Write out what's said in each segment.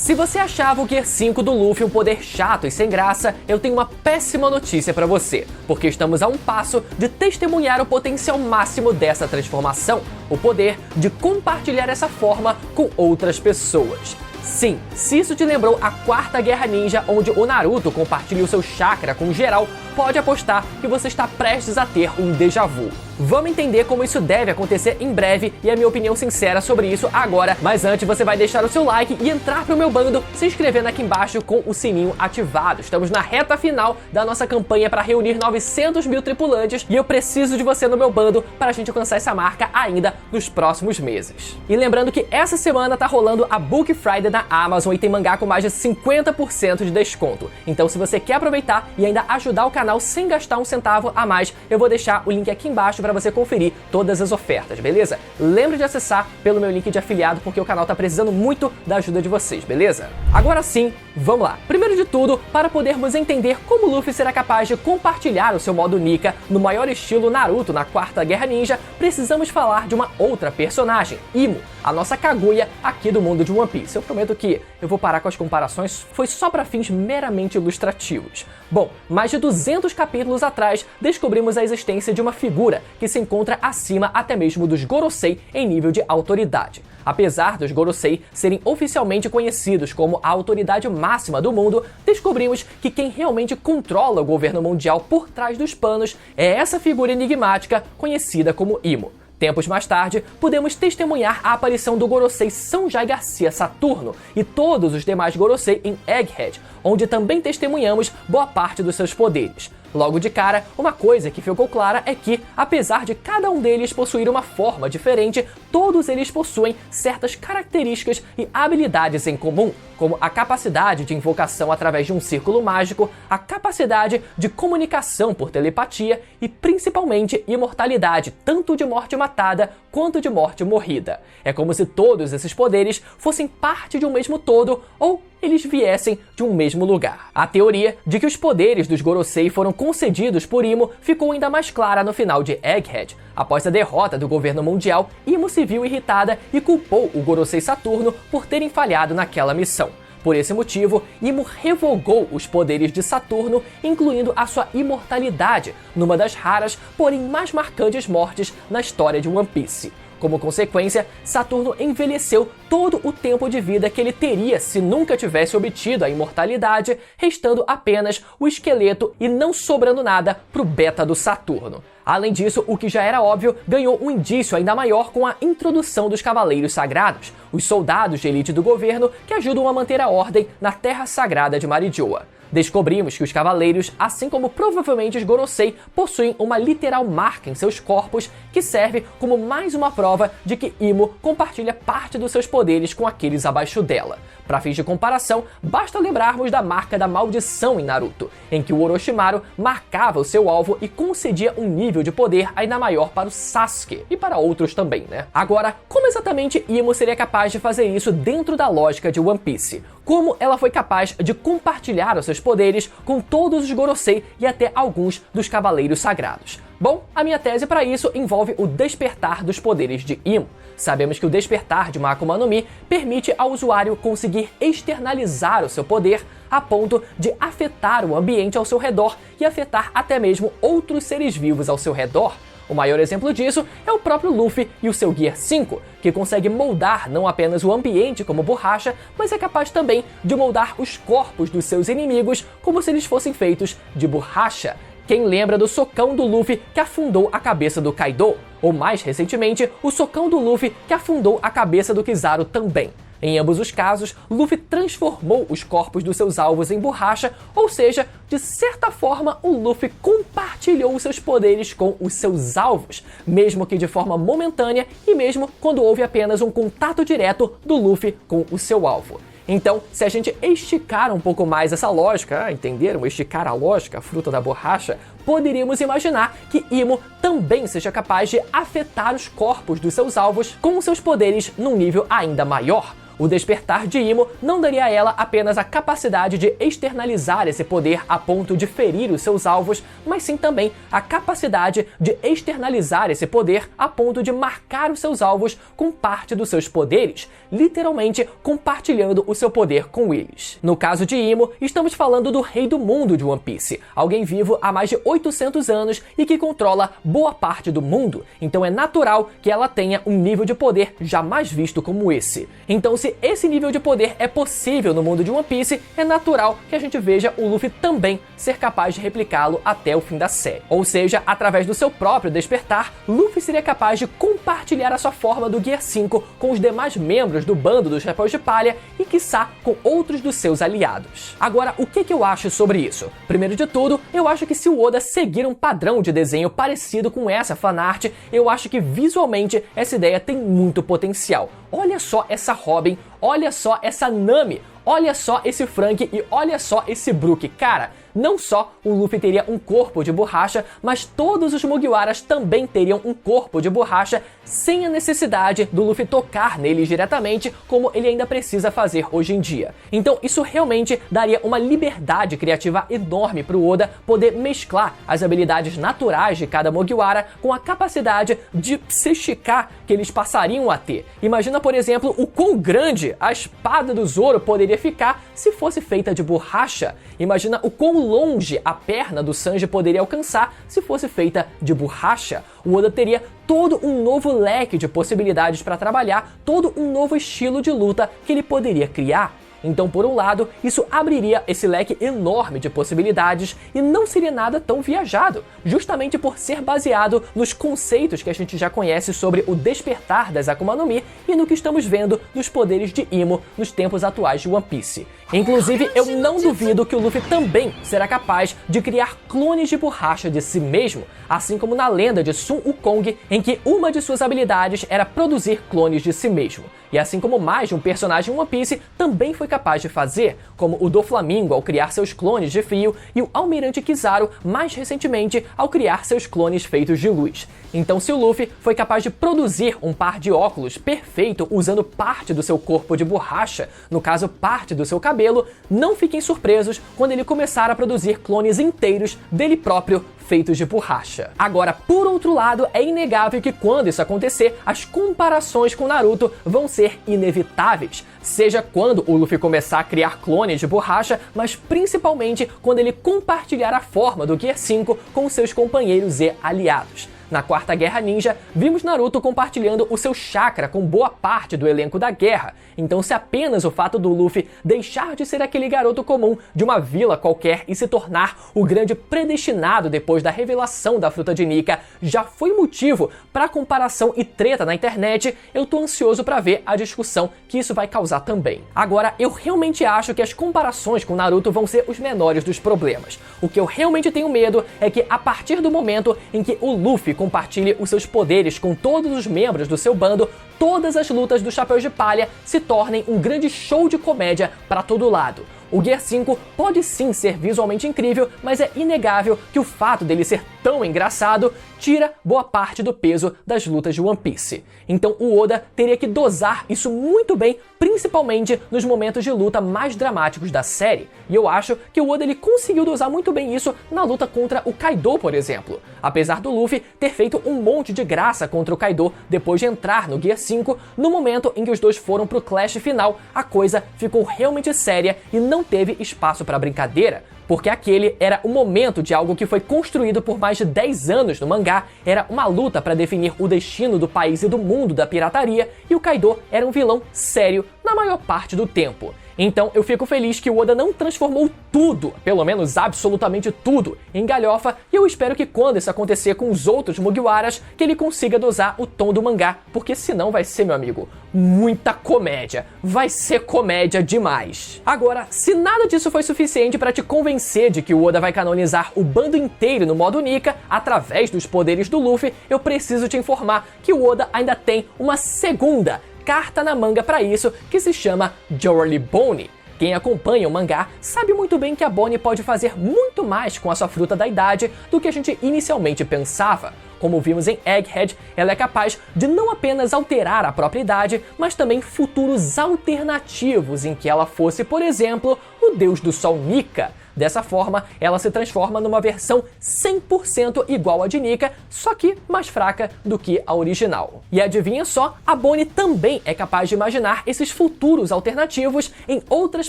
Se você achava o Gear 5 do Luffy um poder chato e sem graça, eu tenho uma péssima notícia pra você, porque estamos a um passo de testemunhar o potencial máximo dessa transformação, o poder de compartilhar essa forma com outras pessoas. Sim, se isso te lembrou a Quarta Guerra Ninja, onde o Naruto compartilha o seu chakra com geral, pode apostar que você está prestes a ter um déjà vu. Vamos entender como isso deve acontecer em breve e a minha opinião sincera sobre isso agora, mas antes você vai deixar o seu like e entrar pro meu bando, se inscrevendo aqui embaixo com o sininho ativado. Estamos na reta final da nossa campanha para reunir 900 mil tripulantes e eu preciso de você no meu bando para a gente alcançar essa marca ainda nos próximos meses. E lembrando que essa semana tá rolando a Book Friday na Amazon e tem mangá com mais de 50% de desconto. Então se você quer aproveitar e ainda ajudar o canal sem gastar um centavo a mais, eu vou deixar o link aqui embaixo para você conferir todas as ofertas, beleza? Lembre de acessar pelo meu link de afiliado, porque o canal tá precisando muito da ajuda de vocês, beleza? Agora sim, vamos lá. Primeiro de tudo, para podermos entender como Luffy será capaz de compartilhar o seu modo Nika no maior estilo Naruto na Quarta Guerra Ninja, precisamos falar de uma outra personagem, Imo, a nossa Kaguya aqui do mundo de One Piece. Eu prometo que eu vou parar com as comparações, foi só para fins meramente ilustrativos. Bom, mais de 200 capítulos atrás, descobrimos a existência de uma figura que se encontra acima até mesmo dos Gorosei em nível de autoridade. Apesar dos Gorosei serem oficialmente conhecidos como a autoridade máxima do mundo, descobrimos que quem realmente controla o governo mundial por trás dos panos é essa figura enigmática conhecida como Imo. Tempos mais tarde, podemos testemunhar a aparição do Gorosei Sanjay Garcia Saturno e todos os demais Gorosei em Egghead, onde também testemunhamos boa parte dos seus poderes. Logo de cara, uma coisa que ficou clara é que, apesar de cada um deles possuir uma forma diferente, todos eles possuem certas características e habilidades em comum, como a capacidade de invocação através de um círculo mágico, a capacidade de comunicação por telepatia e, principalmente, imortalidade, tanto de morte matada quanto de morte morrida. É como se todos esses poderes fossem parte de um mesmo todo ou eles viessem de um mesmo lugar. A teoria de que os poderes dos Gorosei foram concedidos por Imo ficou ainda mais clara no final de Egghead. Após a derrota do governo mundial, Imo se viu irritada e culpou o Gorosei Saturno por terem falhado naquela missão. Por esse motivo, Imo revogou os poderes de Saturno, incluindo a sua imortalidade, numa das raras, porém mais marcantes mortes na história de One Piece. Como consequência, Saturno envelheceu todo o tempo de vida que ele teria se nunca tivesse obtido a imortalidade, restando apenas o esqueleto e não sobrando nada pro beta do Saturno. Além disso, o que já era óbvio, ganhou um indício ainda maior com a introdução dos Cavaleiros Sagrados, os soldados de elite do governo que ajudam a manter a ordem na Terra Sagrada de Marijoa. Descobrimos que os Cavaleiros, assim como provavelmente os Gorosei, possuem uma literal marca em seus corpos que serve como mais uma prova de que Imo compartilha parte dos seus poderes com aqueles abaixo dela. Para fins de comparação, basta lembrarmos da marca da maldição em Naruto, em que o Orochimaru marcava o seu alvo e concedia um nível de poder ainda maior para o Sasuke, e para outros também, né? Agora, como exatamente Imo seria capaz de fazer isso dentro da lógica de One Piece? Como ela foi capaz de compartilhar os seus poderes com todos os Gorosei e até alguns dos Cavaleiros Sagrados? Bom, a minha tese para isso envolve o despertar dos poderes de Imo. Sabemos que o despertar de uma Akuma no Mi permite ao usuário conseguir externalizar o seu poder a ponto de afetar o ambiente ao seu redor e afetar até mesmo outros seres vivos ao seu redor. O maior exemplo disso é o próprio Luffy e o seu Gear 5, que consegue moldar não apenas o ambiente como borracha, mas é capaz também de moldar os corpos dos seus inimigos como se eles fossem feitos de borracha. Quem lembra do socão do Luffy que afundou a cabeça do Kaido? Ou mais recentemente, o socão do Luffy que afundou a cabeça do Kizaru também. Em ambos os casos, Luffy transformou os corpos dos seus alvos em borracha, ou seja, de certa forma o Luffy compartilhou os seus poderes com os seus alvos, mesmo que de forma momentânea e mesmo quando houve apenas um contato direto do Luffy com o seu alvo. Então, se a gente esticar um pouco mais essa lógica, entenderam? Esticar a lógica, a fruta da borracha, poderíamos imaginar que Imo também seja capaz de afetar os corpos dos seus alvos com seus poderes num nível ainda maior. O despertar de Imo não daria a ela apenas a capacidade de externalizar esse poder a ponto de ferir os seus alvos, mas sim também a capacidade de externalizar esse poder a ponto de marcar os seus alvos com parte dos seus poderes, literalmente compartilhando o seu poder com eles. No caso de Imo, estamos falando do rei do mundo de One Piece, alguém vivo há mais de 800 anos e que controla boa parte do mundo, então é natural que ela tenha um nível de poder jamais visto como esse. Então, se esse nível de poder é possível no mundo de One Piece, é natural que a gente veja o Luffy também ser capaz de replicá-lo até o fim da série. Ou seja, através do seu próprio despertar, Luffy seria capaz de compartilhar a sua forma do Gear 5 com os demais membros do bando dos Chapéus de Palha e, quiçá, com outros dos seus aliados. Agora, o que eu acho sobre isso? Primeiro de tudo, eu acho que se o Oda seguir um padrão de desenho parecido com essa fanart, eu acho que visualmente essa ideia tem muito potencial. Olha só essa Robin, olha só essa Nami, olha só esse Frank e olha só esse Brook. Cara, não só o Luffy teria um corpo de borracha, mas todos os Mugiwaras também teriam um corpo de borracha sem a necessidade do Luffy tocar neles diretamente, como ele ainda precisa fazer hoje em dia. Então isso realmente daria uma liberdade criativa enorme para o Oda poder mesclar as habilidades naturais de cada Mugiwara com a capacidade de se esticar que eles passariam a ter. Imagina, por exemplo, o quão grande a espada do Zoro poderia ficar se fosse feita de borracha. Imagina o quão longe a perna do Sanji poderia alcançar se fosse feita de borracha. O Oda teria todo um novo leque de possibilidades para trabalhar, todo um novo estilo de luta que ele poderia criar. Então, por um lado, isso abriria esse leque enorme de possibilidades e não seria nada tão viajado, justamente por ser baseado nos conceitos que a gente já conhece sobre o despertar das Akuma no Mi e no que estamos vendo dos poderes de Imo nos tempos atuais de One Piece. Inclusive, eu não duvido que o Luffy também será capaz de criar clones de borracha de si mesmo, assim como na lenda de Sun Wukong, em que uma de suas habilidades era produzir clones de si mesmo. E assim como mais de um personagem em One Piece também foi capaz de fazer, como o Doflamingo ao criar seus clones de frio e o Almirante Kizaru mais recentemente ao criar seus clones feitos de luz. Então, se o Luffy foi capaz de produzir um par de óculos perfeito usando parte do seu corpo de borracha, no caso parte do seu cabelo, não fiquem surpresos quando ele começar a produzir clones inteiros dele próprio feitos de borracha. Agora, por outro lado, é inegável que quando isso acontecer, as comparações com Naruto vão ser inevitáveis. Seja quando o Luffy começar a criar clones de borracha, mas principalmente quando ele compartilhar a forma do Gear 5 com seus companheiros e aliados. Na Quarta Guerra Ninja, vimos Naruto compartilhando o seu chakra com boa parte do elenco da guerra, então se apenas o fato do Luffy deixar de ser aquele garoto comum de uma vila qualquer e se tornar o grande predestinado depois da revelação da fruta de Nika já foi motivo para comparação e treta na internet, eu tô ansioso para ver a discussão que isso vai causar também. Agora, eu realmente acho que as comparações com Naruto vão ser os menores dos problemas. O que eu realmente tenho medo é que a partir do momento em que o Luffy compartilhe os seus poderes com todos os membros do seu bando, todas as lutas do Chapéu de Palha se tornem um grande show de comédia para todo lado. O Gear 5 pode sim ser visualmente incrível, mas é inegável que o fato dele ser tão engraçado tira boa parte do peso das lutas de One Piece. Então o Oda teria que dosar isso muito bem, principalmente nos momentos de luta mais dramáticos da série. E eu acho que o Oda ele conseguiu dosar muito bem isso na luta contra o Kaido, por exemplo. Apesar do Luffy ter feito um monte de graça contra o Kaido depois de entrar no Gear 5, no momento em que os dois foram pro clash final, a coisa ficou realmente séria e não teve espaço para brincadeira, porque aquele era o momento de algo que foi construído por mais de 10 anos no mangá, era uma luta para definir o destino do país e do mundo da pirataria, e o Kaido era um vilão sério na maior parte do tempo. Então eu fico feliz que o Oda não transformou tudo, pelo menos absolutamente tudo, em galhofa, e eu espero que quando isso acontecer com os outros Mugiwaras, que ele consiga dosar o tom do mangá, porque senão vai ser, meu amigo, muita comédia. Vai ser comédia demais. Agora, se nada disso foi suficiente para te convencer de que o Oda vai canonizar o bando inteiro no modo Nika, através dos poderes do Luffy, eu preciso te informar que o Oda ainda tem uma segunda carta na manga para isso, que se chama Jolly Bonnie. Quem acompanha o mangá sabe muito bem que a Bonnie pode fazer muito mais com a sua fruta da idade do que a gente inicialmente pensava. Como vimos em Egghead, ela é capaz de não apenas alterar a própria idade, mas também futuros alternativos em que ela fosse, por exemplo, o deus do sol Nika. Dessa forma, ela se transforma numa versão 100% igual a de Nika, só que mais fraca do que a original. E adivinha só, a Bonnie também é capaz de imaginar esses futuros alternativos em outras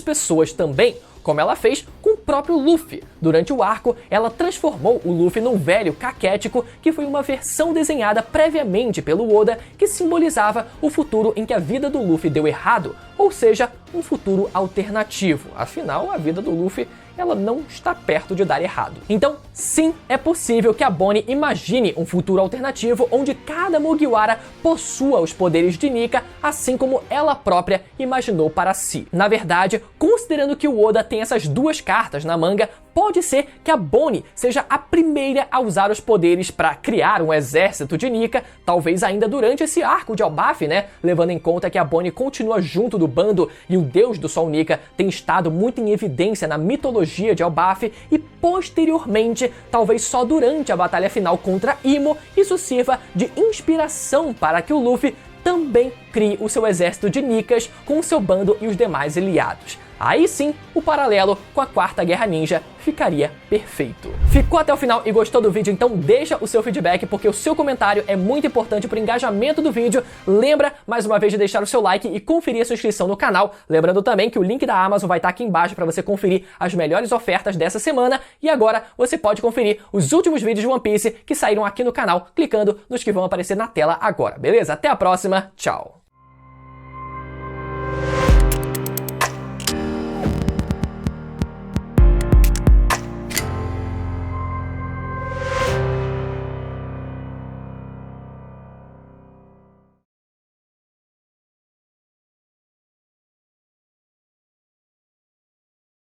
pessoas também, como ela fez com o próprio Luffy. Durante o arco, ela transformou o Luffy num velho caquético, que foi uma versão desenhada previamente pelo Oda que simbolizava o futuro em que a vida do Luffy deu errado, ou seja, um futuro alternativo. Afinal, a vida do Luffy ela não está perto de dar errado. Então, sim, é possível que a Bonnie imagine um futuro alternativo onde cada Mugiwara possua os poderes de Nika, assim como ela própria imaginou para si. Na verdade, considerando que o Oda tem essas duas cartas na manga, pode ser que a Bonnie seja a primeira a usar os poderes para criar um exército de Nika, talvez ainda durante esse arco de Elbaf, né? Levando em conta que a Bonnie continua junto do bando e o deus do sol Nika tem estado muito em evidência na mitologia de Elbaf, e posteriormente, talvez só durante a batalha final contra Imo, isso sirva de inspiração para que o Luffy também crie o seu exército de Nikas com o seu bando e os demais aliados. Aí sim, o paralelo com a Quarta Guerra Ninja ficaria perfeito. Ficou até o final e gostou do vídeo? Então deixa o seu feedback, porque o seu comentário é muito importante para o engajamento do vídeo. Lembra, mais uma vez, de deixar o seu like e conferir a sua inscrição no canal. Lembrando também que o link da Amazon vai estar aqui embaixo para você conferir as melhores ofertas dessa semana. E agora você pode conferir os últimos vídeos de One Piece que saíram aqui no canal, clicando nos que vão aparecer na tela agora, beleza? Até a próxima, tchau!